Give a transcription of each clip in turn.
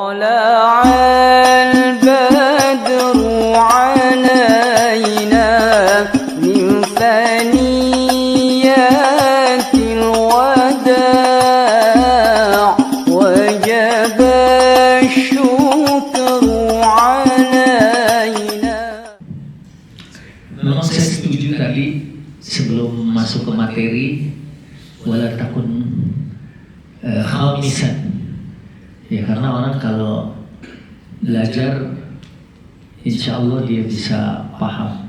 طلع البدر علينا من ثنيات الوداع وجب الشكر علينا. Memang saya setuju tadi sebelum masuk ke materi wala takun khamisan. Ya karena orang kalau belajar insya Allah dia bisa paham.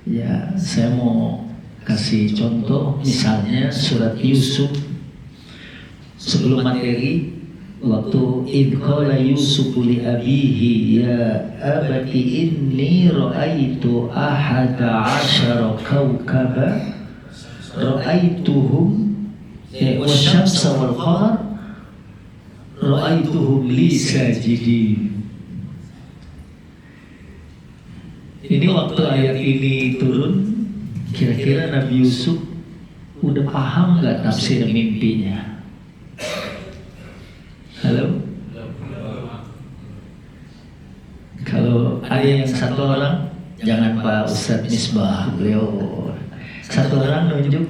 Ya saya mau kasih contoh misalnya surat Yusuf sebelum materi waktu idh qala Yusuf li abihi ya abati inni ra'aitu ahada asyara kawkaba ra'aituhum wasyamsa wal qamar ra'aituhum li sajidin. Ini waktu ayat ini turun, kira-kira Nabi Yusuf udah paham nggak tafsir mimpinya? Halo? Kalau ada yang satu orang, jangan Pak Ustadz Misbah, beliau satu orang nunjuk,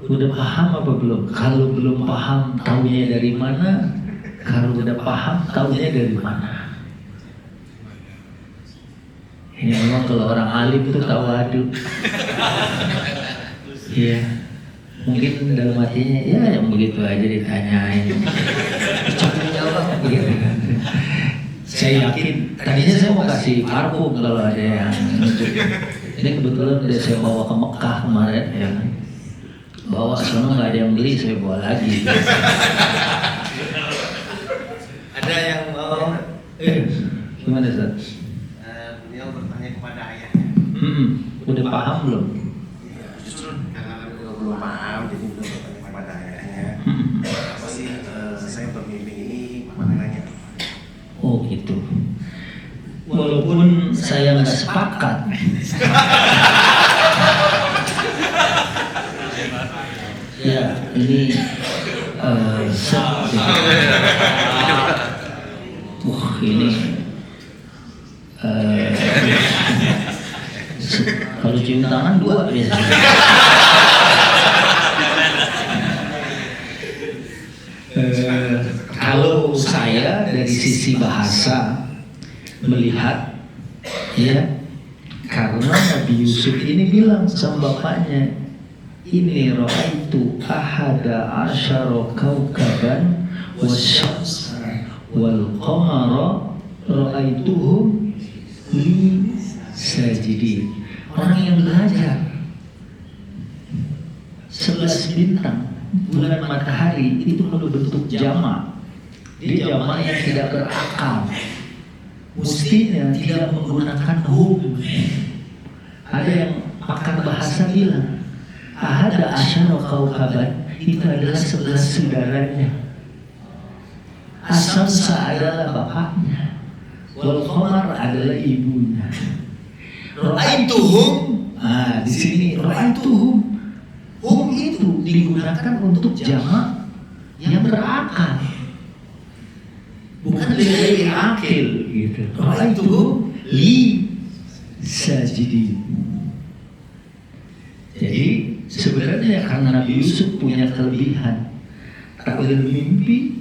udah paham apa belum? Kalau belum paham, taunya dari mana? Kalau udah paham, taunya dari mana? Ya memang kalau orang alim itu tawadu. Ya, mungkin dalam hatinya ya yang begitu aja ditanyain. Coba jawab begitu. Saya yakin, tadinya saya mau kasih parfum kalau ada yang nunjuk. Ini kebetulan udah saya bawa ke Mekah kemarin ya. Bawa sono nggak ada yang beli, saya bawa lagi. Ada yang mau? Gimana Ustaz? Beliau bertanya kepada ayahnya. Udah paham belum? Ya, justru karena belum paham, jadi beliau bertanya kepada ayahnya. Apa sih saya bermimpi ini maknanya? Oh gitu. Walaupun saya nggak sepakat. Ya, ini wah ini kalau cium tangan dua biasanya. Kalau saya dari sisi bahasa melihat, ya karena Nabi Yusuf ini bilang sama bapaknya, ini ra'aitu ahada asyara kawkaban wasyamsa wal qamara ra'aituhum li sajidin. Orang yang belajar 11 bintang, bulan, matahari itu penuh bentuk jamak. Dia jamak yang tidak berakal. Mestinya tidak menggunakan hum. Ada yang pakar bahasa bilang ahada asyara kawkaban itu adalah 11 saudaranya. Asamsa adalah bapaknya, wal qamar adalah ibunya. Ra'aituhum, di sini ra'aituhum, hum itu digunakan untuk jamak yang berakal, bukan dari akil gitu. Ra'aituhum li sajidin. Jadi sebenarnya karena Nabi Yusuf punya kelebihan takwil mimpi,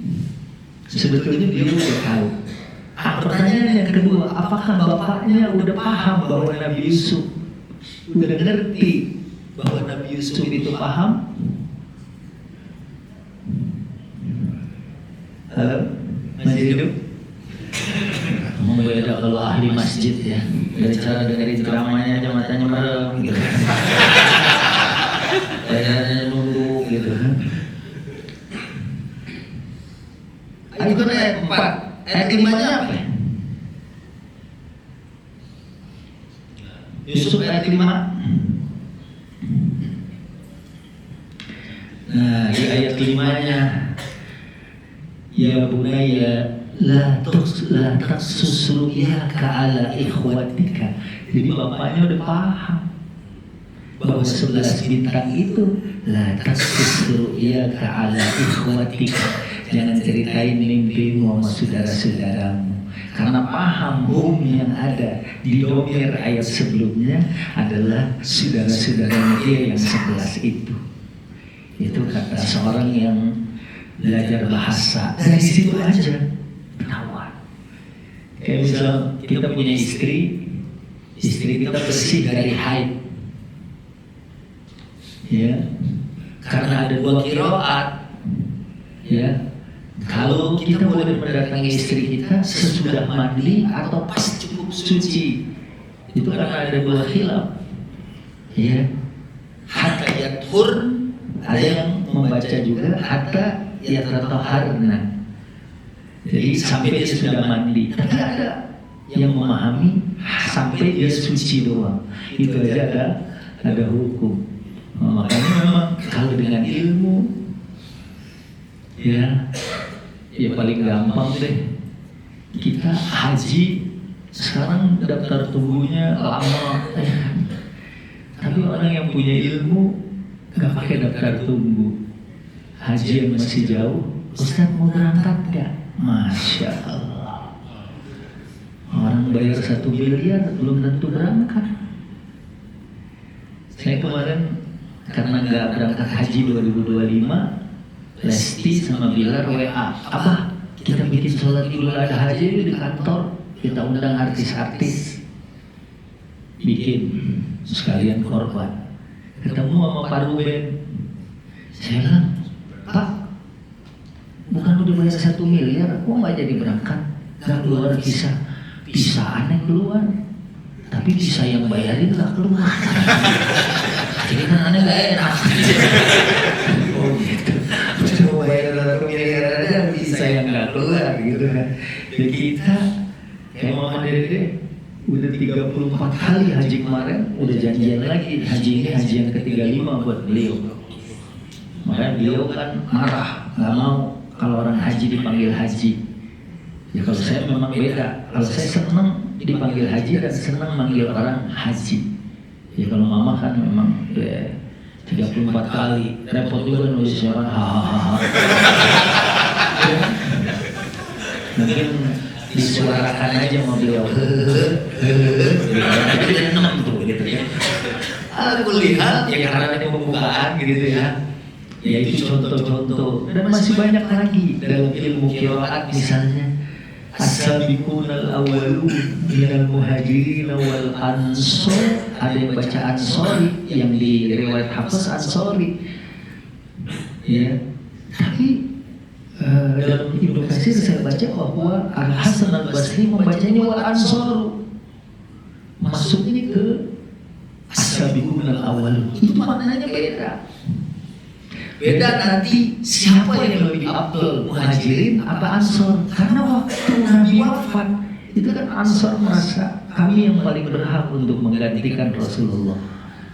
sebetulnya dia udah tahu. Pertanyaan yang kedua, apakah bapaknya udah paham bahwa Nabi Yusuf udah ngerti bahwa Nabi Yusuf itu paham? Halo, masih hidup? Membeda kalau ahli masjid ya, dari cara dengerin ceramahnya aja matanya merem gitu. Kayaknya nunduk gitu. Itu kan ayat 4. Ayat 5-nya apa? Yusuf ayat 5. Nah, di ayat 5-nya ya bunayya la taqsus ru'yaka ala ikhwatika. Jadi bapaknya udah paham. bahwa 11 bintang itu la tasqis ru'yaka ala ikhwatika, jangan ceritain mimpimu sama saudara-saudaramu, karena paham yang ada di domir ayat sebelumnya adalah saudara-saudaranya dia yang 11 itu. Itu kata seorang yang belajar bahasa, dari situ aja ketahuan. Kayak misal kita punya istri kita bersih dari haid, ya, karena ada 2 qiraat, ya. Kalau kita boleh mendatangi istri kita sesudah mandi atau pas cukup suci, itu karena ada 2 khilaf, ya. Hatta yathur, ada yang membaca juga hatta yatataharna, jadi sampai dia sudah mandi. Tapi ada yang memahami sampai dia suci doang, itu aja ada hukum. Makanya memang kalau dengan ilmu, ya paling gampang deh. Kita haji sekarang daftar tunggunya lama, tapi orang yang punya ilmu nggak pakai daftar tunggu. Haji yang masih jauh, Ustaz mau berangkat nggak? Masya Allah, orang bayar 1 miliar belum tentu berangkat. Saya kemarin karena nggak berangkat haji 2025, Lesti sama Bilar WA, apa kita bikin sholat Idul Adha aja di kantor, kita undang artis-artis, bikin sekalian korban. Ketemu sama Pak Ruben, saya bilang, Pak, bukan udah bayar 1 miliar, kok nggak jadi berangkat? Nggak keluar bisa aneh keluar, tapi bisa yang bayarin nggak keluar. Jadi kan aneh nggak enak. Oh gitu. Cuma bayar 1 miliar aja bisa yang nggak keluar gitu kan. Jadi kita kayak Mama Dede udah 34 kali haji kemarin, udah janjian lagi haji ini haji yang ke-35 buat beliau. Makanya beliau kan marah, nggak mau kalau orang haji dipanggil haji. Ya kalau saya memang beda, kalau saya senang dipanggil haji dan senang manggil orang haji. Ya kalau Mama kan memang 34 kali, repot juga nulis orang hahaha. Mungkin disuarakan aja sama beliau. Jadi 6 tuh gitu ya. Aku lihat ya karena ini pembukaan gitu ya. Ya itu contoh-contoh dan masih banyak lagi dalam ilmu qiraat, misalnya as-sabiqunal awwalun minal muhajirin wal ansor, ada yang baca ansori, yang di riwayat Hafs ansori, ya. Tapi dalam Ibnu Katsir saya baca bahwa Al Hasan Al Basri membacanya wal ansor, masuknya ke as-sabiqunal awwalun, itu maknanya beda. Beda nanti siapa yang lebih afdal, muhajirin apa ansor? Karena waktu Nabi wafat itu kan ansor merasa kami yang paling berhak untuk menggantikan Rasulullah.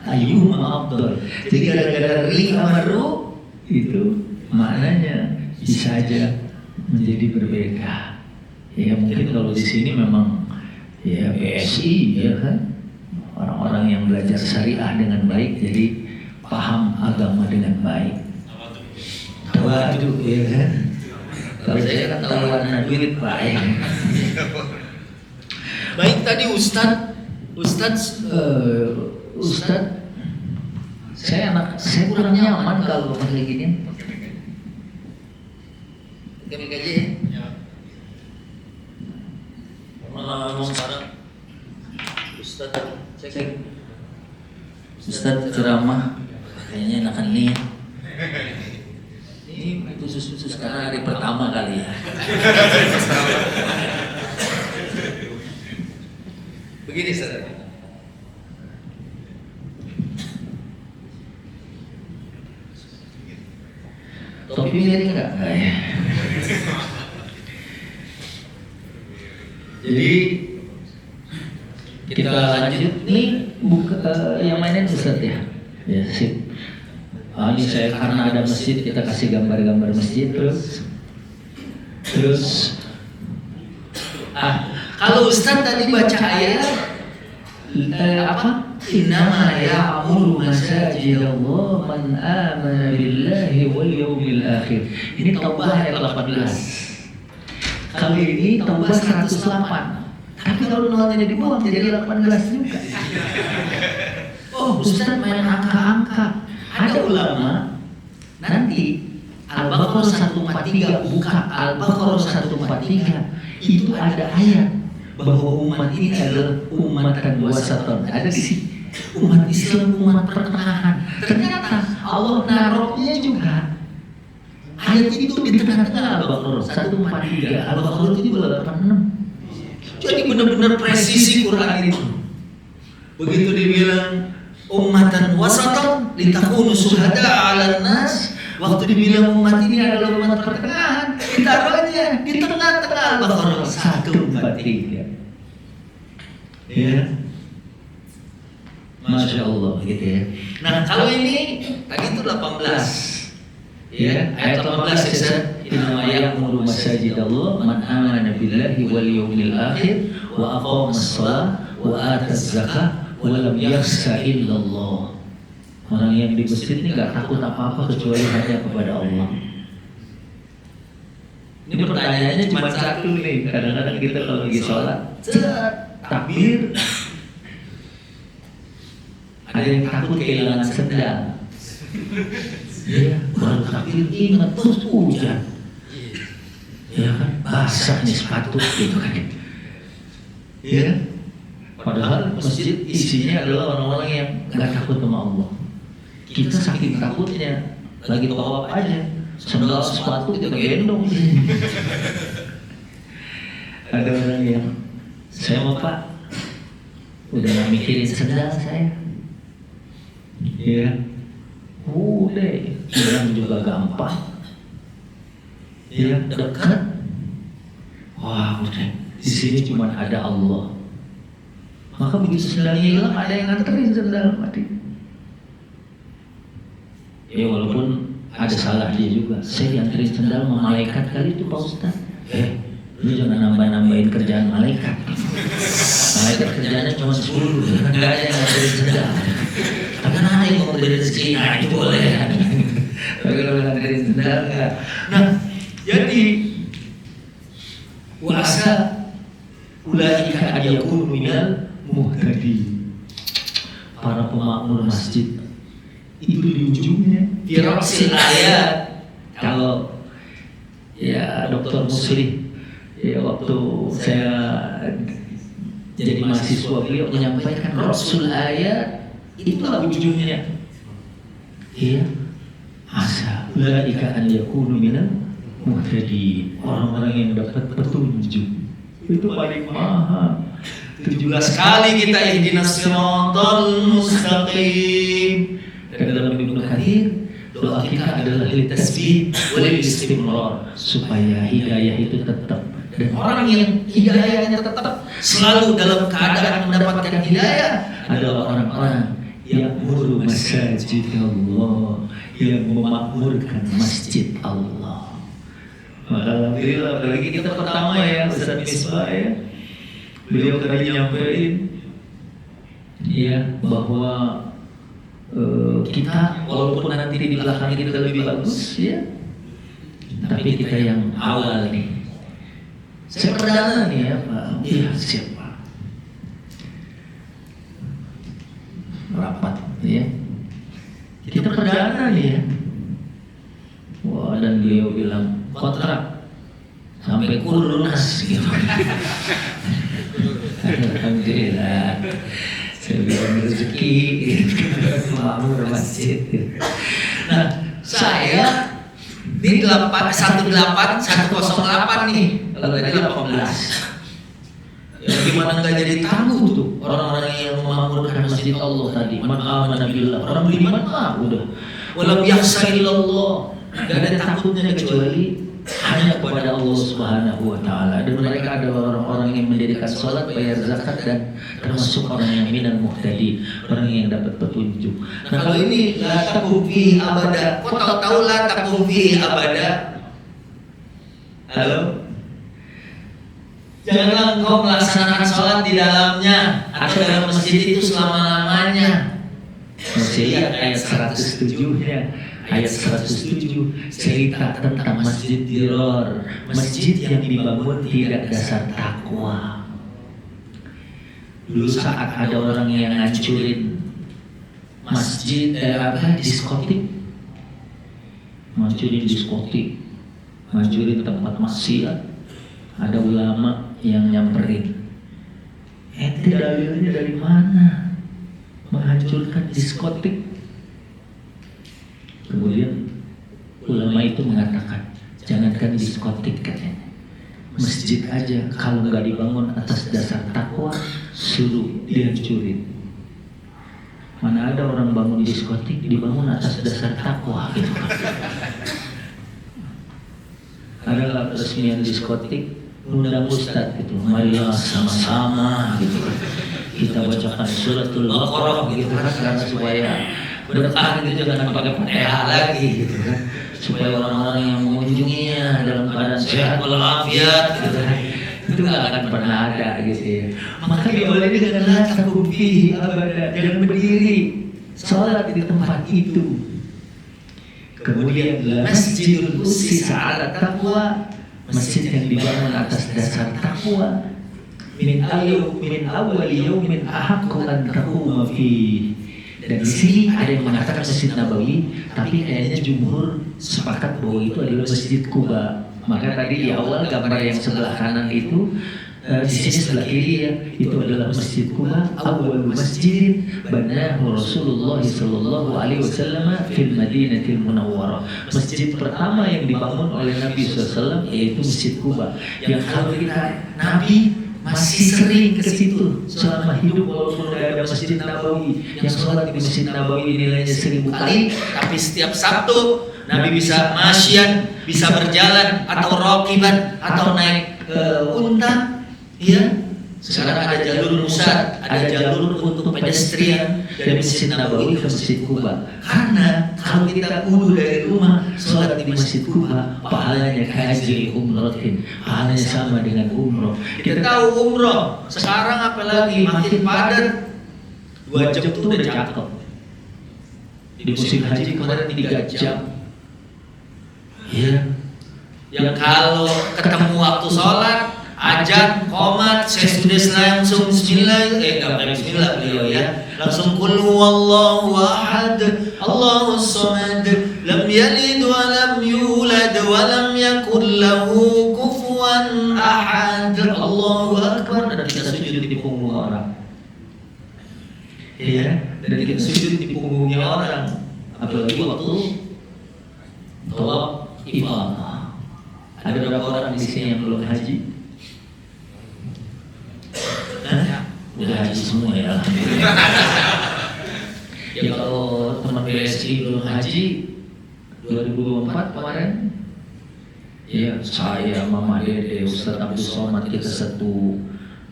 Ayyuhum afdal. Jadi gara-gara li amaru itu maknanya bisa aja menjadi berbeda. Ya mungkin kalau di sini memang ya BSI ya kan, orang-orang yang belajar syariah dengan baik, jadi paham agama dengan baik. Waduh ya kan, kalau saya kan tawaran duit Pak ya. Baik, tadi Ustadz, saya kurang nyaman kalau pakai gini. Gemik aja ya. Malah ngomong sekarang Ustadz ceramah kayaknya enakan nih. Ini khusus karena hari pertama kali ya. Begini Ustaz. Topi miring enggak? Ya. Jadi kita lanjut nih, yang mainin Ustaz ya. Ya sip. Ini saya karena ada masjid, kita kasih gambar-gambar masjid terus kalau Ustaz tadi baca ayat innama ya'muru masajidallah man amana billahi wal yawmil akhir. Ini Taubah ayat 18. Kali ini Taubah 108. Tapi kalau nolnya dibuang jadi 18 juga. Oh, Ustaz main angka-angka. Ada ulama nanti Al-Baqarah 143, buka Al-Baqarah 143, itu ada ayat bahwa umat ini adalah umatan wasatan. Ada di sini. Umat Islam umat pertengahan. Ternyata Allah naruhnya juga ayat itu di tengah-tengah Al-Baqarah 143. Al-Baqarah itu 86. Jadi benar-benar presisi Quran itu. Begitu dibilang ummatan wasatan litakunu syuhada 'alan nas, waktu dibilang umat ini adalah umat pertengahan, ditaruhnya di tengah-tengah Al-Baqarah 143. Ya. Masya Allah gitu ya. Nah kalau ini tadi itu 18. Ya, ayat 18 ya, innama ya'muru masajidallah man amana billahi wal yawmil akhir wa aqama as-shalah wa ata az-zakah wa lam yakhsha illallah. Orang yang di masjid ini enggak takut apa-apa kecuali hanya kepada Allah. Ini pertanyaannya cuma satu nih. Kadang-kadang kita kalau lagi sholat, takbir, ada yang takut kehilangan sendal. Ya, baru takbir ingat terus hujan. Ya kan, basah nih sepatu gitu kan. Ya, padahal masjid isinya adalah orang-orang yang nggak takut sama Allah. Kita saking takutnya lagi tawaf aja, sendal sepatu kita gendong. Ada orang yang saya mau Pak, udah nggak mikirin sendal saya. Ya. Udah, bilang juga gampang. Ya, dekat. Wah, udah. Di sini cuma ada Allah. Maka begitu sendalnya hilang, ada yang nganterin sendal mati. Ya walaupun ada salah dia juga. Saya nganterin sendal sama malaikat kali itu Pak Ustaz. Lu jangan nambah-nambahin kerjaan malaikat. Malaikat kerjaannya cuma 10, nggak ada yang nganterin sendal. Tapi ada yang mau beri rezeki, nah itu boleh. Tapi kalau nganterin sendal enggak. Nah, jadi wasa ulaika adiyakunu minal muhtadi. Para pemakmur masjid itu di ujungnya firaqsil ayat. Kalau ya Dr. Musli ya waktu saya jadi mahasiswa beliau menyampaikan rasul ayat itulah ujungnya. Iya. Asa ulaika an yakunu minal muhtadin. Orang-orang yang dapat petunjuk. Itu paling mahal. 17 kali kita ihdinas siratal mustaqim. Dan dalam Ibnu Katsir doa kita adalah litasbih wal istimrar supaya hidayah itu tetap. Dan orang yang hidayahnya tetap selalu dalam keadaan mendapatkan hidayah adalah orang-orang yang mengurus masjid Allah, yang memakmurkan masjid Allah. Maka alhamdulillah, apalagi kita pertama ya Ustaz Misbah ya, beliau tadi nyampein ya bahwa kita walaupun nanti di belakang kita lebih bagus ya, tapi kita yang awal nih. Saya perdana nih ya Pak. Iya siapa? Rapat ya. Kita perdana nih ya. Wah, dan beliau bilang kontrak sampai lunas gitu. Alhamdulillah. Saya bilang rezeki makmur masjid. Nah, saya di 108 nih. Kalau tadi 18. Ya, gimana nggak jadi tangguh tuh orang-orang yang memakmurkan masjid Allah tadi. Man amana billah. Orang beriman udah. Walam yakhsha illallah. Gak ada takutnya kecuali hanya kepada Allah Subhanahu wa Ta'ala. Dan mereka adalah orang-orang yang mendirikan sholat, bayar zakat, dan termasuk orang yang minal muhtadi, orang yang dapat petunjuk. Nah kalau ini la takum fihi abada. Kok tahu la takum fihi abada? Halo? Janganlah engkau melaksanakan sholat di dalamnya atau dalam masjid itu selama-lamanya. Masih lihat ayat 107-nya. Ayat 107 cerita tentang masjid diror, masjid yang dibangun tidak dasar takwa. Dulu saat ada orang yang ngancurin masjid diskotik, ngancurin tempat maksiat, ada ulama yang nyamperin. Ente dalilnya dari mana menghancurkan diskotik? Kemudian ulama itu mengatakan, jangankan diskotik katanya, masjid aja kalau nggak dibangun atas dasar takwa, suruh dihancurin. Mana ada orang bangun diskotik dibangun atas dasar takwa gitu. Ada resmian diskotik, undang ustadz gitu, marilah sama-sama gitu, kita bacakan suratul Baqarah gitu kan, karena supaya berkah gitu, jangan pakai Fatihah lagi gitu kan, supaya orang-orang yang mengunjunginya dalam keadaan sehat walafiat gitu kan. Itu nggak akan pernah ada gitu ya. Maka diawali dengan la taqum fihi abada, jangan berdiri sholat di tempat itu. Kemudian masjidul ussisa ala taqwa, masjid yang dibangun atas dasar takwa. Min awwal yaumin ahaqqu an taquma fihi. Dan di sini ada yang mengatakan Masjid Nabawi, tapi kayaknya jumhur sepakat bahwa itu adalah Masjid Quba. Maka tadi di awal gambar yang sebelah kanan itu, di sini sebelah kiri ya, itu adalah Masjid Quba, awal masjid banahu Rasulullah sallallahu alaihi wasallam fil Madinatil Munawwarah. Masjid pertama yang dibangun oleh Nabi SAW yaitu Masjid Quba. Yang kalau kita Nabi masih sering ke situ selama hidup, walaupun udah ada Masjid Nabawi. Yang sholat di Masjid Nabawi nilainya 1000 kali, tapi setiap Sabtu Nabi bisa masyian, bisa berjalan atau rokiban atau naik unta, ya. Sekarang ada jalur musad, ada jalur untuk pedestrian dari Masjid Nabawi ke Masjid Quba. Karena kalau kita wudu dari rumah, sholat di Masjid Quba, pahalanya kaji umrohin, pahalanya sama dengan umroh. Kita tahu umroh sekarang apalagi makin padat, 2 jam itu udah cakep. Di musim haji kemarin 3 jam. Ya. Yang kalau ketemu waktu sholat, ajan, komat, saya sudah langsung bismillah, enggak pakai bismillah beliau ya. Langsung qul huwallahu ahad, Allahus samad, lam yalid wa lam yulad wa lam yakul lahu kufuwan ahad. Allahu akbar, dan kita sujud di punggung orang. Iya, dan kita sujud di punggungnya orang. Apalagi waktu tawaf ifadah. Ada berapa orang di sini yang belum haji? Udah haji semua ya. Ya kalau teman BSI belum haji 2024 kemarin, ya saya, Mama Dede, Ustadz Abdul Somad, kita satu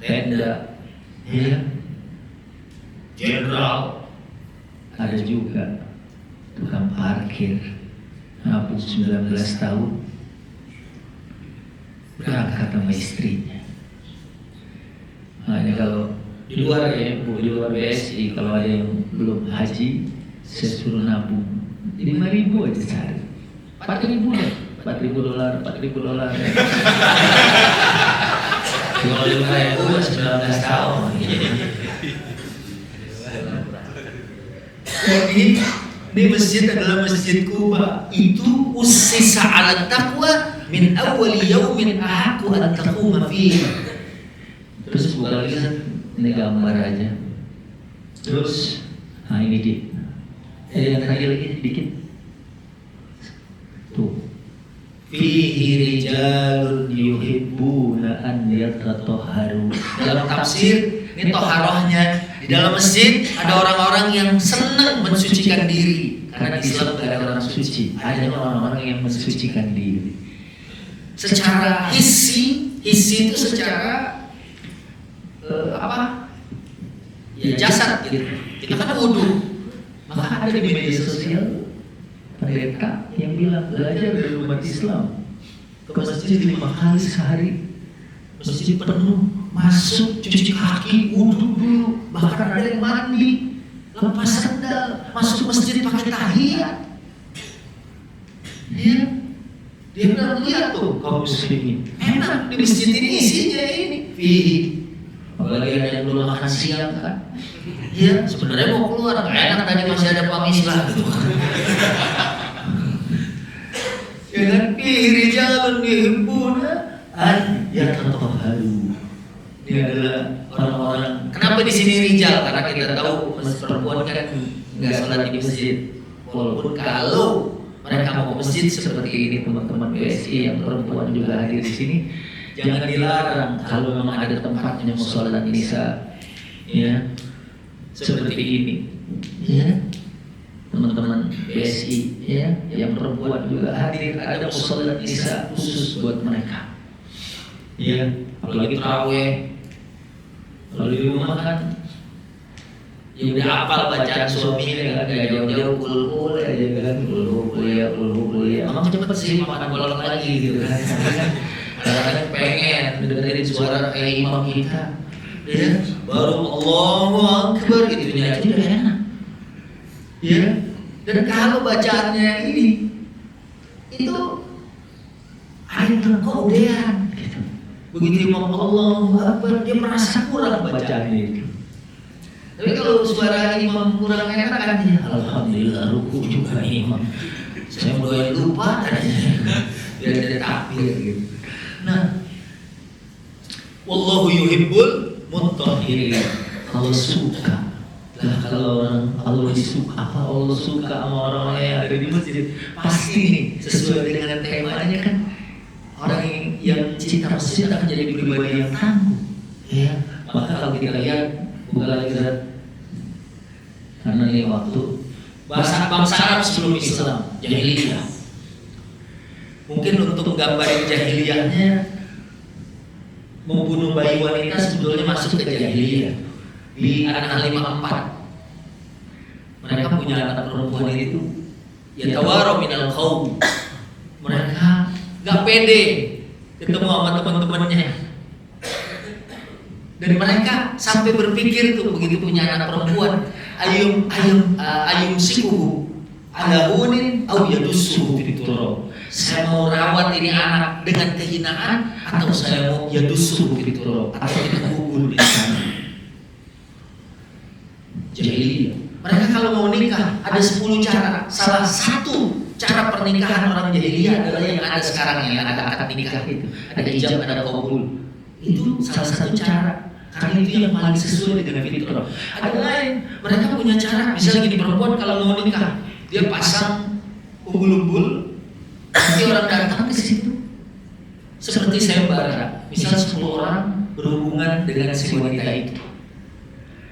tenda, ya. Jenderal, ada juga tukang parkir, Abu 19 tahun, berangkat sama istrinya. Nah, ini kalau di luar ya, Bu, di luar BSI, kalau ada yang belum haji, saya suruh nabung 5.000 aja cari, 4.000 deh, $4.000. Kalau 5.000 19 tahun. Ini masjid adalah Masjid Quba. Itu ussisa ala taqwa min awwal yaumin ahaqqu an taquma fihi. Terus buka lagi kan, ini gambar aja. Terus, nah ini dia. Yang tadi lagi dikit. Tuh. Fihi rijalun yuhibbuna an yatatahharu. Dalam tafsir, ini toharohnya. Di dalam masjid ada orang-orang yang senang mensucikan diri. Karena di Islam tidak ada orang suci, hanya orang-orang yang mensucikan diri. Secara hissi itu secara apa? Ya jasad gitu. Kita kan wudu. Maka ada di media sosial pendeta yang bilang belajar dari umat Islam ke masjid 5 kali sehari. masjid penuh, masuk cuci kaki, wudhu dulu, bahkan ada yang mandi, lepas sandal, masuk masjid pakai tahiyat. Ya, dia bilang lihat tuh kaum muslimin, enak di masjid ini isinya ini, apalagi ada yang belum makan siang kan. Iya, sebenarnya mau keluar, nggak enak tadi masih ada pamis lah gitu. Ya kan, rijalun yuhibbuna an yatatahharu. Ini adalah orang-orang. Kenapa di sini rijal? Karena kita tahu perempuan kan nggak sholat di masjid. Walaupun kalau mereka mau ke masjid seperti ini teman-teman BSI yang perempuan juga hadir di sini, jangan dilarang kalau memang ada tempatnya mau sholat nisa, ya seperti ini, ya teman-teman BSI, ya yang perempuan juga hadir, ada sholat nisa khusus buat mereka, ya apalagi taraweh. Kalau di rumah kan ya udah hafal bacaan suaminya kan, gak jauh-jauh kul aja kan, kul ya. Emang cepet sih makan bolong lagi gitu kan. Kadang-kadang pengen dengerin suara kayak imam kita, ya baru Allahu Akbar gitu aja udah enak. Ya, dan kalau bacaannya ini itu ada keudean gitu. Begitu imam Allahu Akbar dia merasa kurang bacaannya itu. Tapi kalau suara imam kurang enak kan ya, alhamdulillah ruku juga imam. Saya mulai lupa tadinya biar ada takbir gitu. Nah, wallahu yuhibbul mutahhirin. Allah suka. Lah kalau orang Allah disuka, apa Allah suka sama orang-orang yang ada di masjid? Pasti nih sesuai dengan temanya kan, orang yang cinta masjid akan jadi pribadi yang tangguh. Ya, maka kalau kita lihat buka lagi karena ini waktu bangsa Arab sebelum Islam, jahiliyah. Mungkin untuk gambarin jahiliyahnya, membunuh bayi wanita sebetulnya masuk ke jahiliyah. Di An-Nahl 54, mereka punya anak perempuan itu, yatawaru minal qaum. Mereka gak pede ketemu sama teman-temannya. Dan mereka sampai berpikir tuh begitu punya anak perempuan, ayum sikuhu ala hunin au yadussuhu fit turab. Saya mau rawat ini anak dengan kehinaan atau saya mau yadussuhu fit turab, atau kita kubur di sana. Jahiliyah. Mereka kalau mau nikah ada 10 cara. Salah satu cara pernikahan orang jahiliyah adalah yang ada sekarang, yang ada akad nikah itu, ada ijab, ada qabul. Itu salah satu cara. Karena itu yang paling sesuai dengan fitrah. Ada lain, mereka punya cara. Misalnya gini, perempuan kalau mau nikah, dia pasang umbul-umbul, nanti orang datang ke situ. Seperti sayembara. Misal 10 orang berhubungan dengan si wanita itu.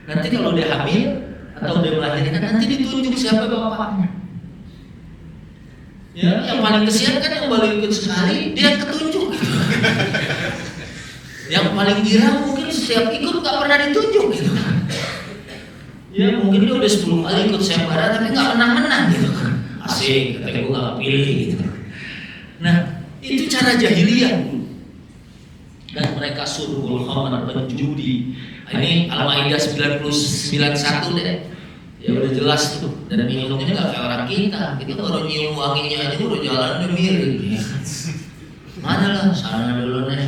Nanti kalau dia hamil atau dia melahirkan, nanti ditunjuk siapa bapaknya. Ya, yang paling kesian kan yang baru ikut sekali, dia ketunjuk. Yang paling girang mungkin setiap ikut gak pernah ditunjuk gitu. Ya mungkin dia udah 10 kali ikut sayembara tapi gak pernah menang gitu. Asik, katanya gue gak pilih gitu. Nah, itu cara jahiliyah dulu. Dan mereka suruh khamar, penjudi. Ini Al-Maidah 91 deh. Ya udah jelas tuh. Dan minumnya gak kayak orang kita. Kita baru nyium wanginya aja udah jalan udah miring. Mana lah, sana dulu nih.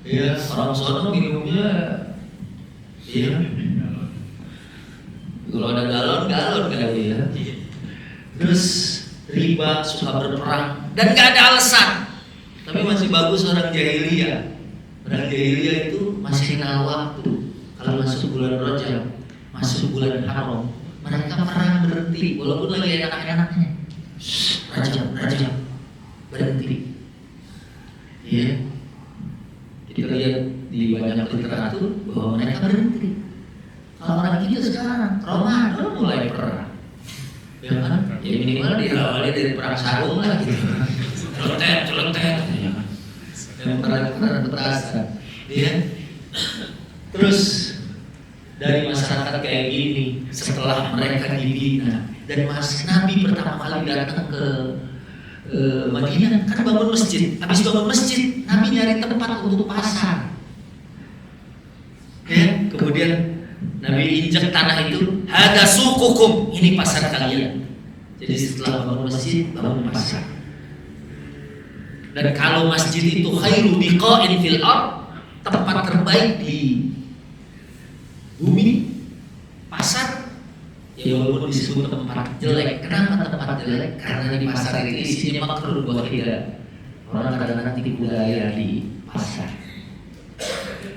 Ya, orang sono minumnya, iya. Kalau ada galon kali ya. Terus riba, suka berperang, dan gak ada alasan. Tapi masih bagus orang jahiliyah. Orang jahiliyah itu masih kenal waktu. Kalau masuk bulan Rajab, masuk bulan Haram, mereka perang berhenti, walaupun lagi enak-enaknya. Rajab, berhenti. Iya. Kita lihat di banyak literatur bahwa mereka berhenti. Kalau orang kita sekarang Ramadan mulai perang, ya kan? Ya minimal diawali dari perang sarung lah gitu. Celotet, ya kan? Dan perang petasan, ya. Terus dari masyarakat kayak gini, setelah mereka dibina dan Nabi pertama kali datang ke Madinah kan bangun masjid. Habis bangun masjid, Nabi nyari tempat untuk pasar. Ya, kemudian Nabi injak tanah itu, hada sukukum, ini pasar kalian. Jadi setelah bangun masjid, bangun pasar. Dan kalau masjid itu khairu biqa'in fil ard, tempat terbaik di bumi, pasar, ya walaupun disebut tempat jelek. Kenapa tempat jelek? Karena di pasar itu isinya makruh buat kita. Orang kadang-kadang tipu daya di pasar.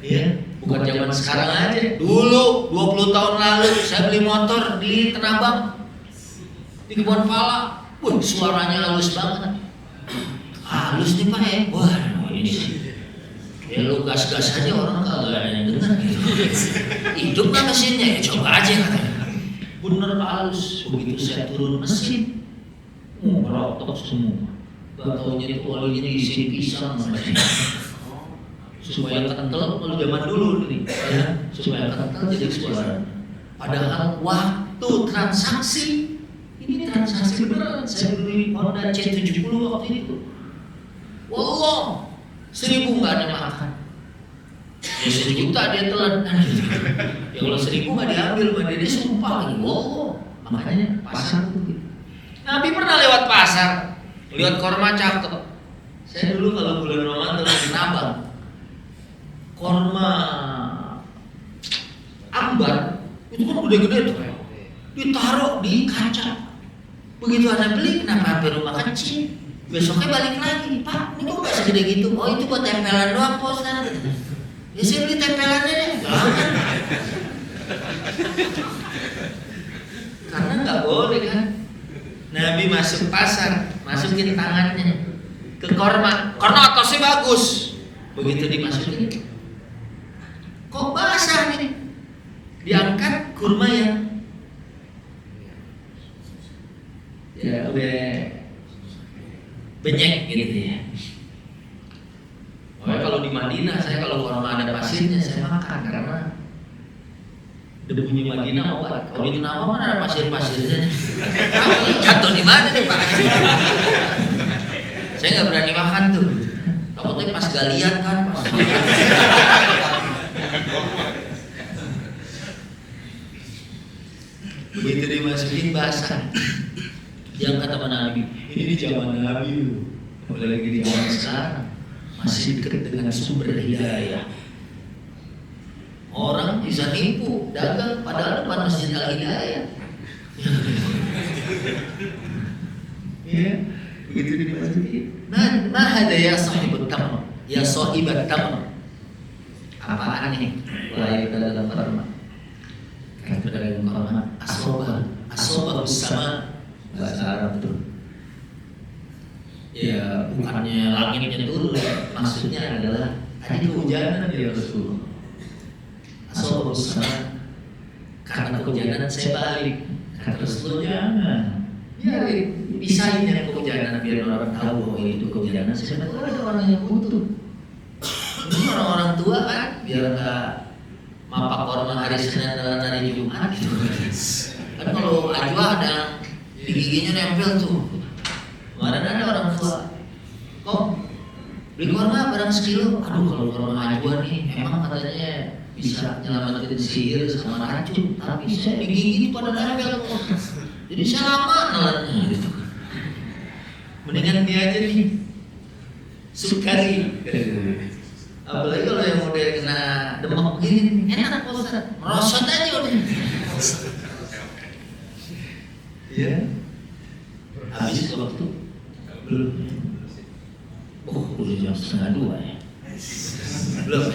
Ya, bukan zaman sekarang aja. Dulu 20 tahun lalu saya beli motor di Tanabang, di Kebun Pala. Wah, suaranya halus banget. Halus nih Pak ya. Wah, ini sih. Ya lu gas-gas aja orang kagak ada yang dengar gitu. Hidup nggak mesinnya? Ya coba aja katanya. Bener halus. Begitu saya turun mesin, merotok semua. Gak taunya itu olinya isi pisang sama sih. Supaya kental, kalau zaman dulu nih, ya, supaya kental jadi suara. Padahal waktu transaksi, ini transaksi beneran. Saya beli Honda C70 waktu itu. Wallah, 1.000 nggak ada makan. Ya 1 juta dia telan. Ya kalau 1.000 nggak diambil, dia sumpah lagi. Wallah, makanya pasar tuh gitu. Nabi pernah lewat pasar, lihat korma cakep. Saya dulu kalau bulan Ramadan di Nabang, korma ambar itu kan gede-gede tuh, ditaruh di kaca. Begitu ada beli, kenapa sampai rumah kecil? Besoknya balik lagi, Pak, ini kok gak segede gitu? Oh itu buat tempelan doang, Pak Ustaz. Ya saya beli tempelannya deh. Karena nggak boleh kan. Nabi masuk pasar, masukin tangannya ke korma atosnya bagus. Begitu dimasukin, kok basah nih? Diangkat kurma ya udah benyek gitu ya. Pokoknya kalau di Madinah, saya kalau kurma ada pasirnya saya makan karena debunya Madinah obat. Kalau di Nawang ada pasir-pasirnya. Jatuh di mana nih Pak? Saya nggak berani makan tuh. Takutnya pas galian kan. Begitu dimasukin basah, diangkat sama Nabi. Ini di zaman Nabi loh, apalagi di zaman sekarang masih dekat dengan sumber hidayah. Orang bisa nipu, dagang, padahal depan masjid Al-Hidayah. Ya, begitu dimasukin. Nah ada ya sahibut tamr, ya sahibat tamr. Apaan nih? Wahai pedagang korma. Kata pedagang korma, asobah sama bahasa Arab tuh. Ya bukannya langitnya turun, maksudnya adalah tadi kehujanan ya Rasul. Asobah sama karena kehujanan saya balik. Kata Rasul jangan. Ya pisahin yang kehujanan biar orang tahu bahwa itu kehujanan. Sebenarnya ada orang yang butuh. Ini orang-orang tua kan biar nggak mapak korma hari Senin dan hari Jumat gitu. Kan kalau ajwa ada di giginya nempel tuh. Kemarin ada orang tua, kok beli korma barang sekilo. Aduh kalau korma ajwa nih emang katanya bisa nyelamatin sihir sama racun, tapi saya di gigi pada nempel kok. Jadi saya lama nelannya gitu. Mendingan dia aja nih sukari. Apalagi kalau yang udah kena demam begini, enak Pak Ustaz, merosot aja udah. Iya. Habis waktu belum. Oh, udah jam 1:30 ya. Belum.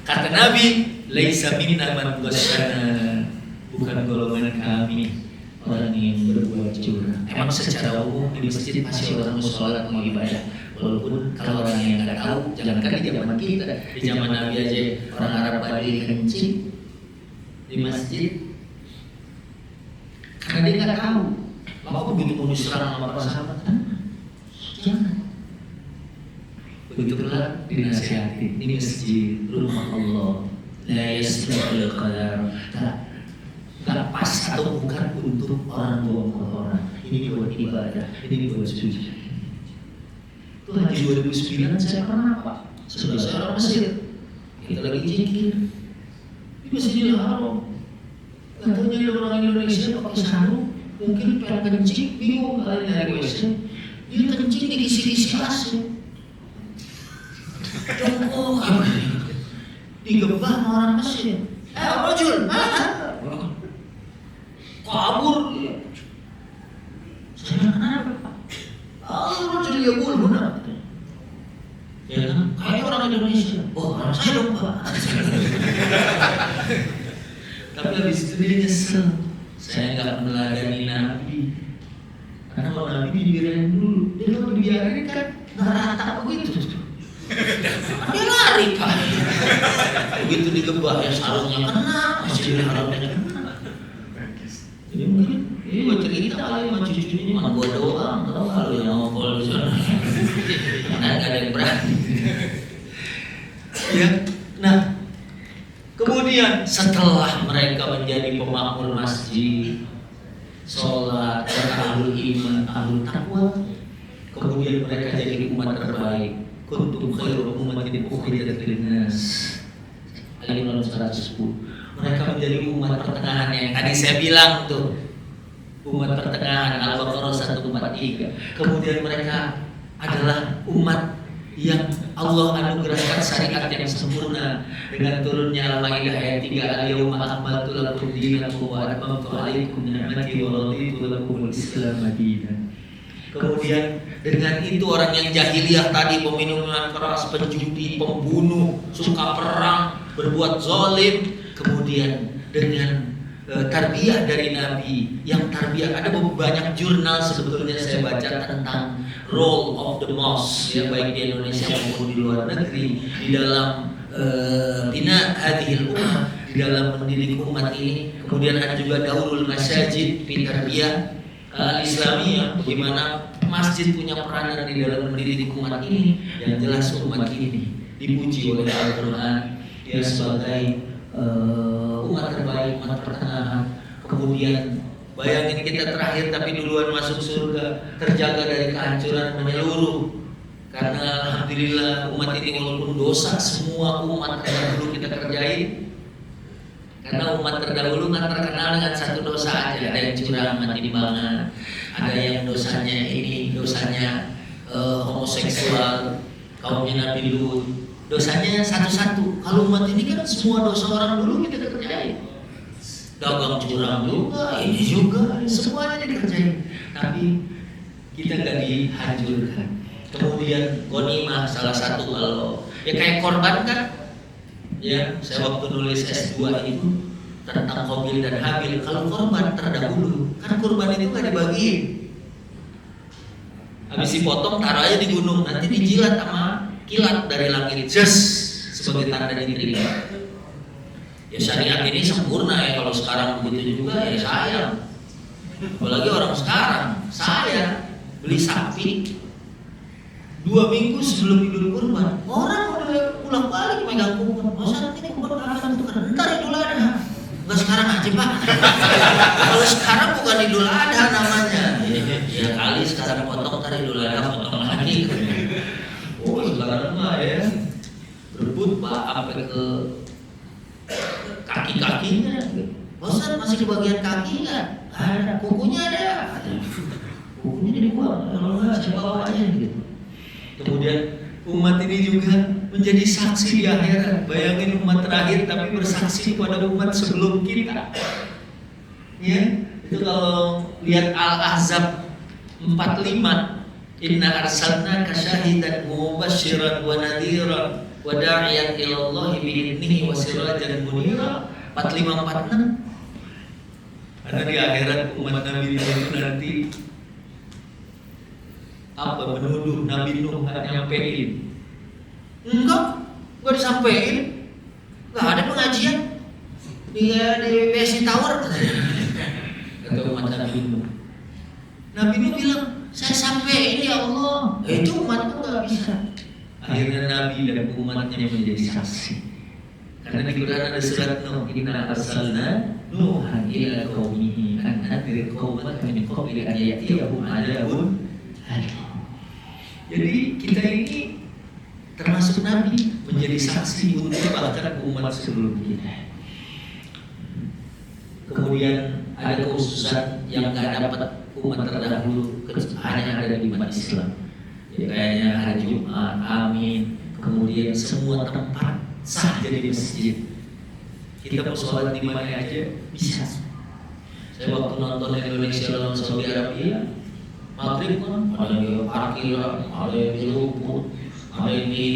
Kata Nabi, laisa minna man ghasyana, bukan golongan kami orang yang berbuat curang. Emang secara umum di masjid pasti orang mau sholat mau ibadah. Walaupun kalau orang yang nggak tahu, jangankan di zaman kita, di zaman Nabi aja orang Arab pada kencing di masjid karena dia nggak tahu. Maka begitu mau diserang sama para sahabat, jangan. Begitu pula dinasihati, ini masjid rumah Allah, la yasbiqul qadar, nggak pas atau bukan untuk orang buang kotoran. ini buat ibadah, ini buat sujud. Itu haji 2009 saya pernah Pak, sebelah saya orang Mesir, kita lagi zikir di Masjidil Haram. Katanya ada orang Indonesia pakai sarung, mungkin pengen kencing, bingung kali nyari WC, dia kencing di kisi-kisi AC. Jongkok, digebah sama orang Mesir. Rajul, mana? Kabur. Saya bilang, kenapa Pak? Rajul ya benar. Ya kan? Kayak orang Indonesia. Oh, orang saya dong Pak. Tapi habis itu dia nyesel. Saya nggak meladani Nabi. Karena kalau Nabi dibiarin dulu, dia kalau dibiarin kan nggak rata begitu. Dia lari Pak. Begitu digebah ya sarungnya kena, masih harapnya kena. Jadi mungkin ini gue cerita kali sama cucu ini mah gue doang, tau kalau yang ngokol di sana. Karena nggak ada yang berani. Ya, nah kemudian setelah mereka menjadi pemakmur masjid, sholat, ahlul iman, ahlul taqwa, kemudian mereka jadi umat terbaik. Kuntum khairu ummatin ukhrijat lin-nas. Al-Imran 110. Mereka menjadi umat pertengahan yang tadi saya bilang tuh. Umat pertengahan Al-Baqarah 143. Kemudian mereka adalah umat yang Allah anugerahkan syariat yang sempurna dengan turunnya Al-Maidah ayat 3, al-yawma akmaltu lakum dinakum wa atmamtu alaikum ni'mati wa raditu lakumul Islam madinan. Kemudian dengan itu orang yang jahiliyah tadi, peminum minuman keras, penjudi, pembunuh, suka perang, berbuat zalim, kemudian dengan tarbiyah dari Nabi, yang tarbiyah ada banyak jurnal sebetulnya saya baca tentang role of the mosque ya, baik di Indonesia maupun di luar negeri di dalam bina hadhil ummah, di dalam mendidik umat ini. Kemudian ada juga daurul masajid fi tarbiyah Islamiyah, bagaimana masjid punya peranan di dalam mendidik umat ini. Yang jelas umat ini dipuji oleh Al-Quran dia sebagai umat terbaik, umat pertengahan. Kemudian bayangin kita terakhir tapi duluan masuk surga, terjaga dari kehancuran menyeluruh. Karena alhamdulillah umat ini walaupun dosa semua umat terdahulu kita kerjain. Karena umat terdahulu kan terkenal dengan satu dosa aja, ada yang curang, timbangan, ada yang dosanya ini, dosanya homoseksual, kaumnya Nabi Lut, dosanya satu-satu. Kalau umat ini kan semua dosa orang dulu kita kerjain, dagang curang juga, ini juga, semuanya dikerjain. Tapi kita nggak dihancurkan. Kemudian ghanimah salah satu, kalau ya kayak korban kan. Ya, saya waktu nulis S2 itu tentang Qabil dan Habil. Kalau korban terdahulu, kan korban itu nggak dibagiin. Habis dipotong taruh aja di gunung, nanti dijilat sama kilat dari langit, sebagai tanda diterima. Ya syariat ini sempurna ya, kalau sekarang begitu juga ya sayang. Apalagi orang sekarang, saya beli sapi 2 minggu sebelum Idul Kurban, orang udah pulang balik megang kurban. Masa nanti kurban kapan tuh kan? Ntar Idul Adha. Enggak sekarang aja Pak. Kalau sekarang bukan Idul Adha namanya. Ya kali sekarang potong, ntar Idul Adha potong lagi. Oh sekarang mah ya berebut Pak sampai ke kaki-kakinya. Bosan masih di bagian kaki nggak? Ada kukunya ada. Kukunya dibuang. Kalau nggak saya bawa aja gitu. Kemudian umat ini juga menjadi saksi di akhirat. Bayangin umat terakhir tapi bersaksi kepada umat sebelum kita. Ya, itu kalau lihat Al-Ahzab 45, inna arsalnaka syahidan mubasysyiran wa nadhiran wa da'iyan ila Allah bi'idnihi wa sirajan munira. 45-46. Karena di akhirat umat Nabi itu nanti apa menuduh Nabi Nuh nggak nyampein? Enggak disampein. Nggak ada pengajian di BSI Tower. Kata umat Nabi Nuh. Nabi Nuh bilang, saya sampein ya Allah. Itu umat tuh nggak bisa. Akhirnya Nabi dan umatnya menjadi saksi. Karena di Quran ada surat Nuh, inna arsalna Nuhan ila qaumihi an hadirin qauman min qabli an ya'tiyahum 'adzabun alim. Jadi kita ini termasuk Nabi menjadi saksi untuk bahkan umat sebelum kita. Kemudian ada kekhususan yang nggak dapat umat terdahulu, hanya ada di umat Islam. Ya, kayaknya hari Jumat, amin. Kemudian semua tempat sah jadi masjid. Kita mau sholat di mana aja bisa. Saya waktu nonton Indonesia lawan Saudi Arabia, maghrib kan ada yang parkiran, ada yang di rumput, ada yang di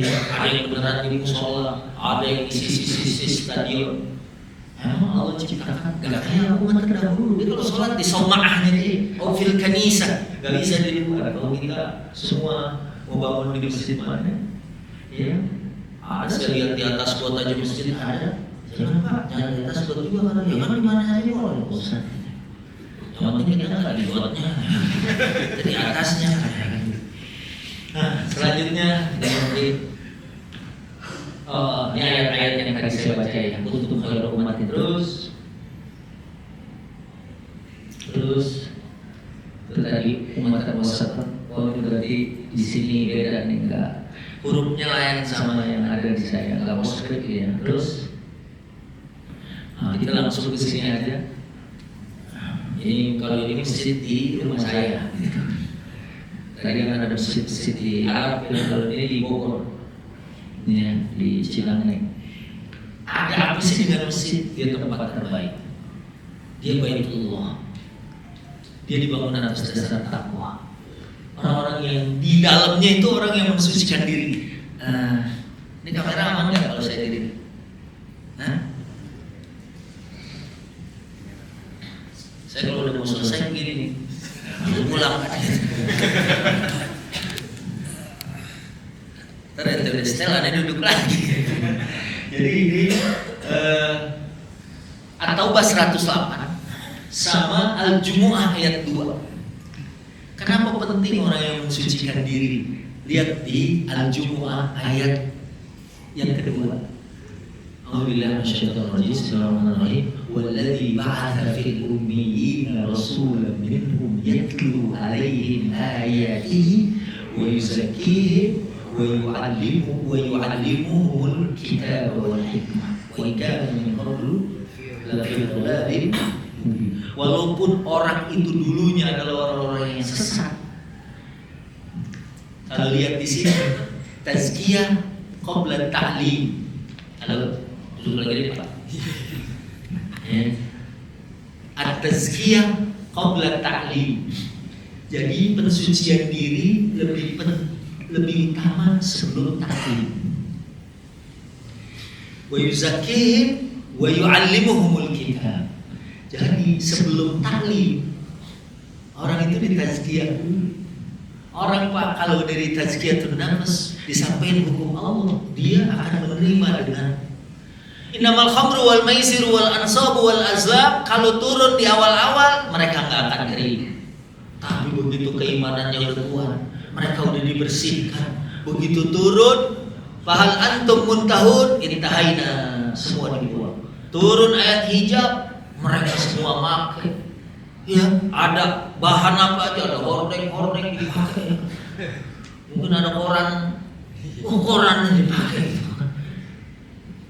ada yang beneran di musola, ada yang di sisi stadion. Emang Allah ciptakan gak kayak umat terdahulu. Dia kalau sholat di soma'ahnya dia, atau fil kanisa, gak bisa di luar. Kalau kita semua mau bangun di masjid mana, ya ada. Saya lihat di atas buat aja masjid ada. Jangan Pak, jangan di atas buat juga kan. Ya kan di mana aja kalau ada bosan. Yang penting kita nggak di buatnya, jadi atasnya. Nah, selanjutnya dari ini ayat-ayat yang tadi saya baca ya, kuntum khairu ummatin. Terus itu tadi umat wasatan. Oh, itu berarti di sini beda nih, enggak hurufnya lain sama yang ada di saya, enggak postscript ya. Terus kita langsung ke sini aja. Ini kalau ini masjid di rumah saya. Tadi kan ada masjid di Arab, kalau ini di Bogor. Ya, di Cilangnek. Ada apa sih dengan masjid? Dia tempat terbaik. Dia Baitullah. Dia dibangun atas dasar takwa. Orang-orang yang di dalamnya itu orang yang mensucikan diri. Ini kamera aman nggak kalau saya diri? Saya kalau udah mau selesai begini nih, pulang aja. Terus setelah ada duduk lagi. Jadi ini At-Taubah 108 sama Al-Jumu'ah ayat 2. Kenapa penting orang yang mensucikan diri? Lihat di Al-Jumu'ah ayat yang kedua. A'udzubillahi minasyaitonir rajim. Bismillahirrahmanirrahim. Walladzi ba'atha fil ummiyina rasulan minhum yatlu 'alaihim ayatihi wa yuzakkihim ويعلمهم الكتاب والحكمة وإن كانوا من قبل لفي ضلال مبين. Walaupun orang itu dulunya adalah orang-orang yang sesat. Kalau lihat di sini tazkiyah qabla ta'lim. Halo, duduk lagi Pak. At-tazkiyah qabla ta'lim. Jadi pensucian diri lebih utama sebelum taklim. Wa yuzakkihim wa yu'allimuhumul kitab. Jadi sebelum taklim orang itu ditazkiyah dulu. Orang Pak kalau dari tazkiyatun nafs disampaikan hukum Allah, dia akan menerima dengan innamal khamru wal maisiru wal ansabu wal azlam. Kalau turun di awal-awal mereka nggak akan terima. Tapi begitu keimanannya udah kuat, mereka udah dibersihkan. Begitu turun, fahal antum muntahun, intahaina, semua dibuang. Turun ayat hijab, mereka semua pakai. Ya, ada bahan apa aja, ada hordeng dipakai. Mungkin ada koran dipakai.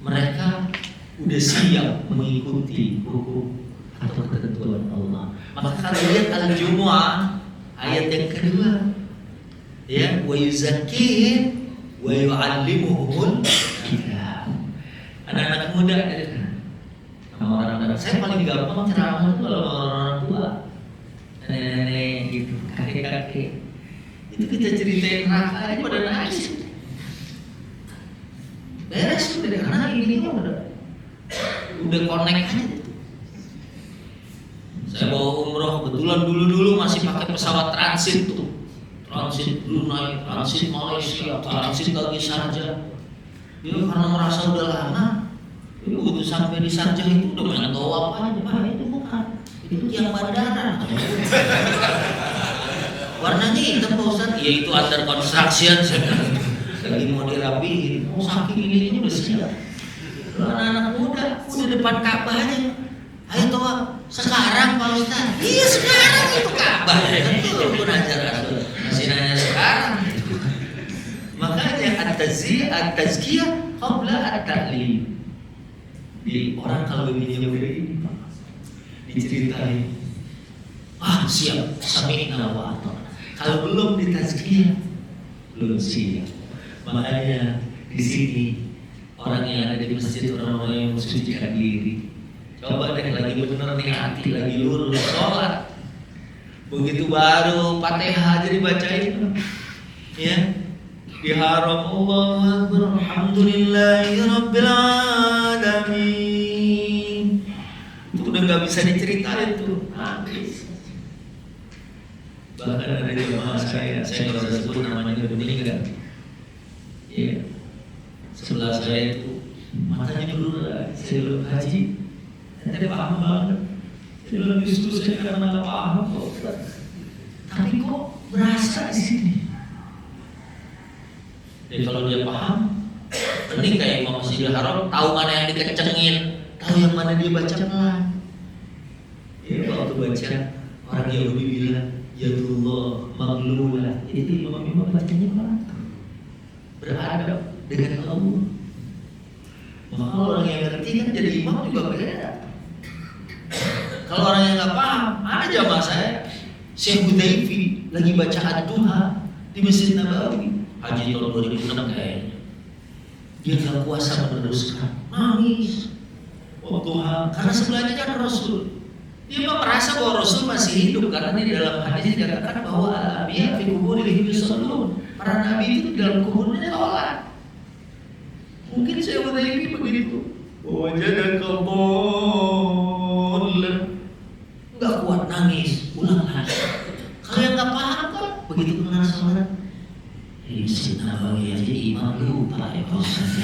Mereka udah siap mengikuti hukum atau ketentuan Allah. Maka kalau lihat Al-Jumu'ah ayat yang kedua, ya, wa yuzakkihim wa yu'allimuhumul kitab. Anak-anak muda sama orang-orang, saya paling gampang ceramah itu kalau orang-orang tua, nenek-nenek gitu, kakek-kakek. Itu kita ceritain neraka aja pada nangis. Beres udah, karena ini udah connect aja. Saya bawa umroh, kebetulan dulu masih pakai pesawat transit tuh. Transit Brunei, transit Malaysia, transit lagi Sharjah. Dia karena merasa udah lama, begitu sampai di Sharjah itu udah main tawaf aja. Pak, itu bukan, itu yang bandara. Warnanya hitam Pak Ustaz, ya itu under construction. Lagi mau dirapihin, mau saking ininya udah siap. Anak-anak muda, udah depan Ka'bah aja. Ayo tawaf. sekarang Pak Ustaz. Iya sekarang itu kabar. Betul pun ajaran masih nanya sekarang. Makanya at-tazkiyah qabla at-ta'lim. Jadi orang kalau begini ini Pak, diceritain, siap, sami'na wa ata'na. Kalau belum ditazkiyah, belum siap. Makanya di sini orang yang ada di masjid, orang-orang yang mensucikan diri, coba deh lagi bener nih hati, lagi lurus sholat, begitu baru Fatihah aja dibacain, ya diharam Allahu Akbar, alhamdulillahi rabbil alamin, itu udah nggak bisa diceritain tuh, habis. Bahkan ada jemaah saya nggak usah sebut namanya, udah meninggal. Ya, sebelah saya itu matanya berubah. Saya bilang, Haji, saya paham banget. Saya bilang, justru saya karena nggak paham Pak Ustaz. Tapi kok berasa di sini? Jadi kalau dia paham, mending kayak Imam Masjidil Haram, tahu mana yang dikencengin, tahu yang mana dia baca pelan. Ya, waktu baca orang Yahudi bilang, ya Allah, maglula. Itu imam-imam bacanya pelan. Beradab dengan Allah. Maka orang yang ngerti kan jadi imam juga beda. Kalau orang yang nggak paham, ada jamaah saya, Syekh Hudayfi lagi baca ad-duha di Masjid Nabawi, haji tahun 2006 kayaknya. Dia nggak kuasa meneruskan, nangis. Karena sebelahnya kan Rasul. Dia merasa bahwa Rasul masih hidup karena di dalam hadis dikatakan bahwa al-anbiya fi quburihim yusallun. Para nabi itu di dalam kuburnya sholat. Mungkin saya ini begitu. Wajadaka dhallan. Enggak kuat nangis, ulang lagi. Kalau yang nggak paham kan begitu dengar sholat. Ini Masjid Nabawi aja imam lupa ya Pak Ustaz.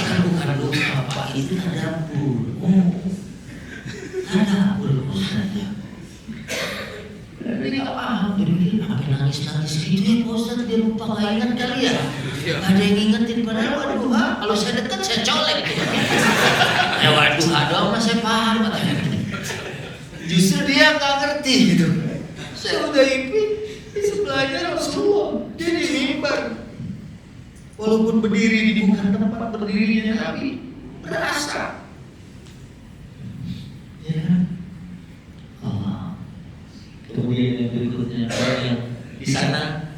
Kan bukan lupa Pak, itu tadabbur. Tadabbur Ustaz ya. Jadi nggak paham, jadi mikir sampai nangis-nangis gitu ya Pak Ustaz, dia lupa nggak ingat kali ya. Nggak ada yang ngingetin, padahal waduh kalau saya dekat saya colek. Waduh doang mas saya paham. Justru dia nggak ngerti gitu. Saya udah ipin di sebelahnya Rasulullah, dia di mimbar. Walaupun berdiri di bukan tempat berdirinya Nabi, berasa. Ya kan? Kemudian yang berikutnya orang yang di sana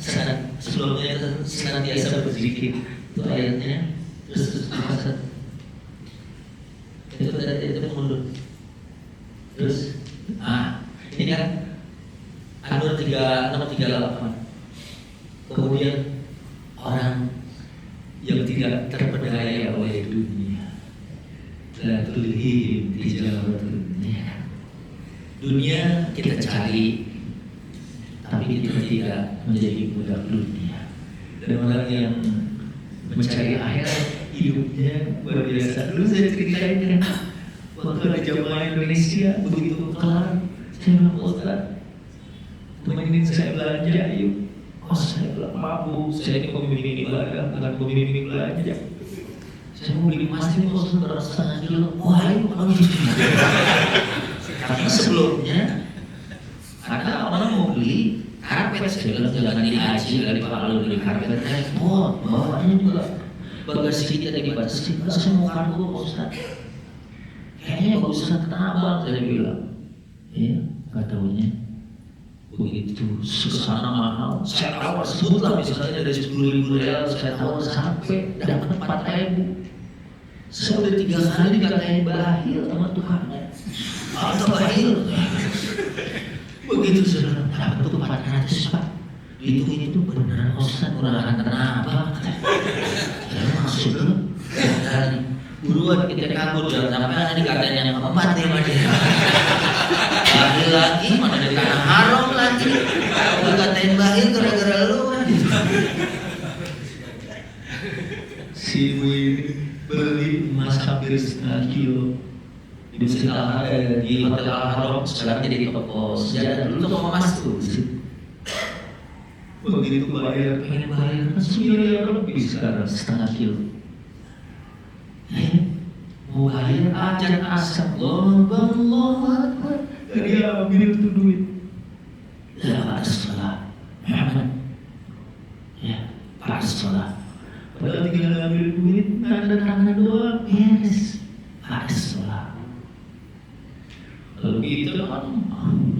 sebelumnya senantiasa berzikir, itu ayatnya terus dipasang. Itu mundur. Terus, ini kan An-Nur 3638. Kemudian orang yang tidak terpedaya oleh dunia, la tulhihim tijaratun. Dunia kita cari, tapi kita tidak menjadi budak dunia. Dan orang yang mencari akhirat hidupnya luar biasa. Dulu saya ceritain kan, waktu ada jamaah Indonesia begitu kelar, saya bilang Ustaz, temenin saya belanja yuk. Saya bilang mabuk, saya ini pemimpin ibadah, bukan pemimpin belanja. Saya mau beli emas ini Ustaz berapa kilo. Wah itu kalau gitu. Karena sebelumnya ada orang mau beli karpet, saya bilang jangan di Aji, dari kalau beli karpet repot, bawanya juga bagasi kita dibatasi. Saya mau kargo Pak Ustaz, kayaknya bagusan Tanah saya bilang. Iya, nggak tahunya begitu kesana mahal. Saya tawar sebutlah misalnya dari 10.000 real, saya tawar sampai dapat 4.000. Saya udah 3 kali dikatain bahil sama Tuhannya. Atau bahil. Begitu saudara, dapat tuh 400 Pak. Itu beneran Ustaz murahan Tanah Abang. Saya maksudnya dan buruan kita kabur, jangan sampai nanti dikatain yang keempat ya Mas. Bahil lagi, mana dari Tanah Haram lagi. Lu katain bahil gara-gara lu kan. Si ibu ini beli emas hampir setengah kilo di Hotel Al-Haram, sekarang jadi toko sejadah. Dulu toko emas tuh. Begitu bayar, pengen bayar kan 9 miliar lebih sekarang setengah kilo. mau bayar ajan asam, Allahu Akbar, dia ambil tuh duit. Ya Pak Salah, Muhammad, ya Pak Salah. Padahal tinggal ambil duit, tanda tangan doang, beres. Pak Salah. Kalau gitu kan,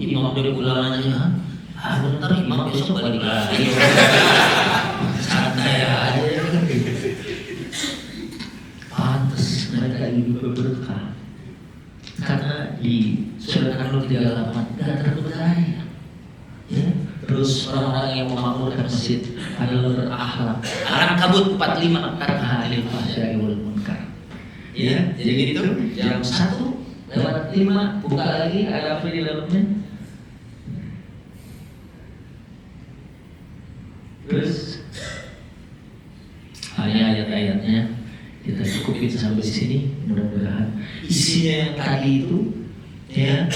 imam dari bulan aja. Bentar imam besok balik lagi. Santai aja. Pantes mereka hidup berkah. Karena di Surah An-Nur 38 tidak terpercaya. Ya, terus orang-orang yang memakmurkan masjid adalah berakhlak. Larang kabut 45 karena halil fahsya'i wal munkar. Ya, jadi itu jam 1:05 buka lagi, ada apa di dalamnya? Terus hanya ayat-ayatnya kita cukupin sampai di sini. Mudah-mudahan isinya yang tadi itu, ya,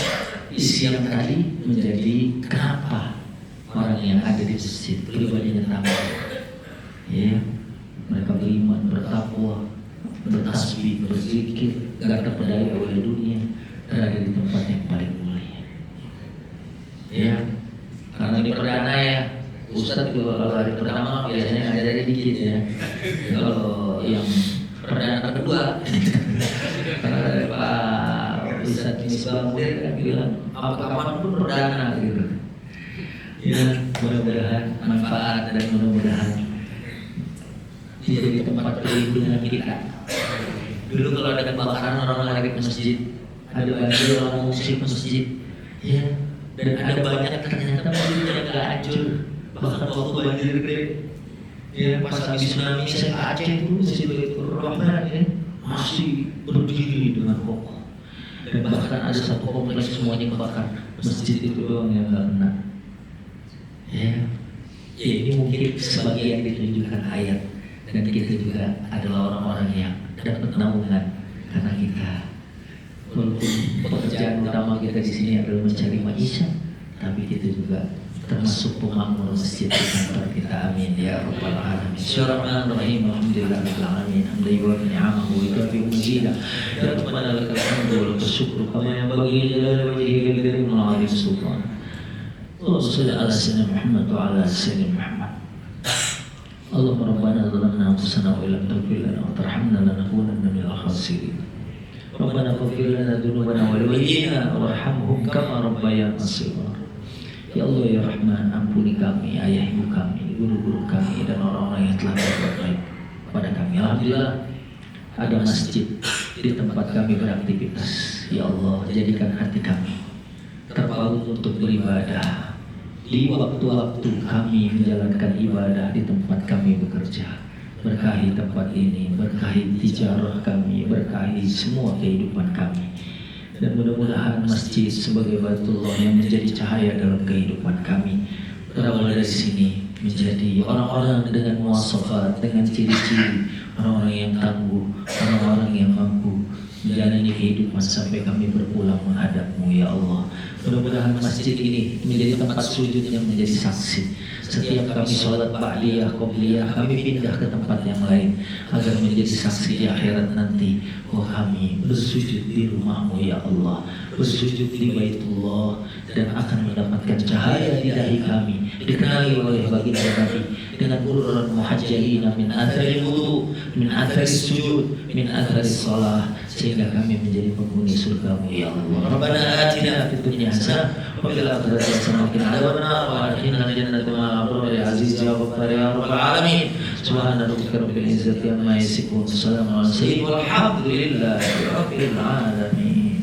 isi yang tadi menjadi kenapa orang yang ada di masjid pribadinya tambah, ya, mereka beriman, bertakwa, bertasbih, berzikir, gak terpedaya oleh dunia, berada di tempat yang paling mulia. Ya, karena ini perdana ya. Ustadz juga kalau hari pertama biasanya ngajarnya dikit ya. Kalau yang perdana kedua, karena ada Pak Ustadz Misbah Mudir kan bilang apa kapanpun perdana gitu. Ya, mudah-mudahan manfaat dan mudah-mudahan jadi tempat perlindungan kita. Dulu kalau ada kebakaran orang lari ke masjid, ada banjir orang mengungsi ke masjid, ya, dan ada banyak ternyata masjidnya nggak hancur. Bahkan waktu banjir gede, ya, pas habis tsunami saya ke Aceh dulu, Masjid Baitur Rahman ya, masih berdiri dengan kokoh. Dan bahkan ada satu kompleks semuanya kebakar, masjid itu doang yang nggak kena. Ya, ini mungkin sebagian ditunjukkan ayat, dan kita juga adalah orang-orang yang dapat naungan karena kita, walaupun pekerjaan utama kita di sini adalah mencari maisha, tapi kita juga termasuk pemakmur masjid di kantor kita. Amin ya rabbal alamin. Bismillahirrahmanirrahim. Alhamdulillahirabbil alamin. Hamdan wa ni'amahu wa yukafi mazida. Ya rabbana lakal hamdu wa syukru kama yanbaghi li jalali wajhika al-karim wa 'azimi sultan. Allahumma shalli ala sayyidina Muhammad wa ala sayyidina Muhammad. Allahumma rabbana zalamna anfusana wa illam taghfir lana wa tarhamna lanakunanna minal khasirin. Rabbana ighfir lana dhunubana wa liwalidayna warhamhum kama rabbayana shaghira. Ya Allah ya Rahman, ampuni kami, ayah ibu kami, guru-guru kami, dan orang-orang yang telah berbuat baik kepada kami. Alhamdulillah ada masjid di tempat kami beraktivitas. Ya Allah, jadikan hati kami terpaut untuk beribadah di waktu-waktu kami menjalankan ibadah di tempat kami bekerja. Berkahi tempat ini, berkahi tijarah kami, berkahi semua kehidupan kami. Dan mudah-mudahan masjid sebagai Baitullah yang menjadi cahaya dalam kehidupan kami berawal dari sini menjadi orang-orang dengan muwasafat, dengan ciri-ciri orang-orang yang tangguh, orang-orang yang mampu menjalani kehidupan sampai kami berpulang menghadap-Mu ya Allah. Mudah-mudahan masjid ini menjadi tempat sujud yang menjadi saksi. Setiap kami sholat ba'diyah, qobliyah, kami pindah ke tempat yang lain agar menjadi saksi di akhirat nanti. Oh, kami bersujud di rumah-Mu ya Allah, bersujud di Baitullah, dan akan mendapatkan cahaya di dahi kami, dikenali oleh baginda Nabi dengan urun muhajjalina min athari wudu, min athari sujud, min athari salah, sehingga kami menjadi penghuni surga-Mu ya Allah. Rabbana atina fid dunya hasanah wa fil akhirati hasanah wa qina adzabannar wa adkhilna jannata ma'al abrar ya aziz ya ghaffar ya rabbal alamin. Subhana rabbika rabbil izzati amma yasifun, salamun alal mursalin walhamdulillahi rabbil alamin.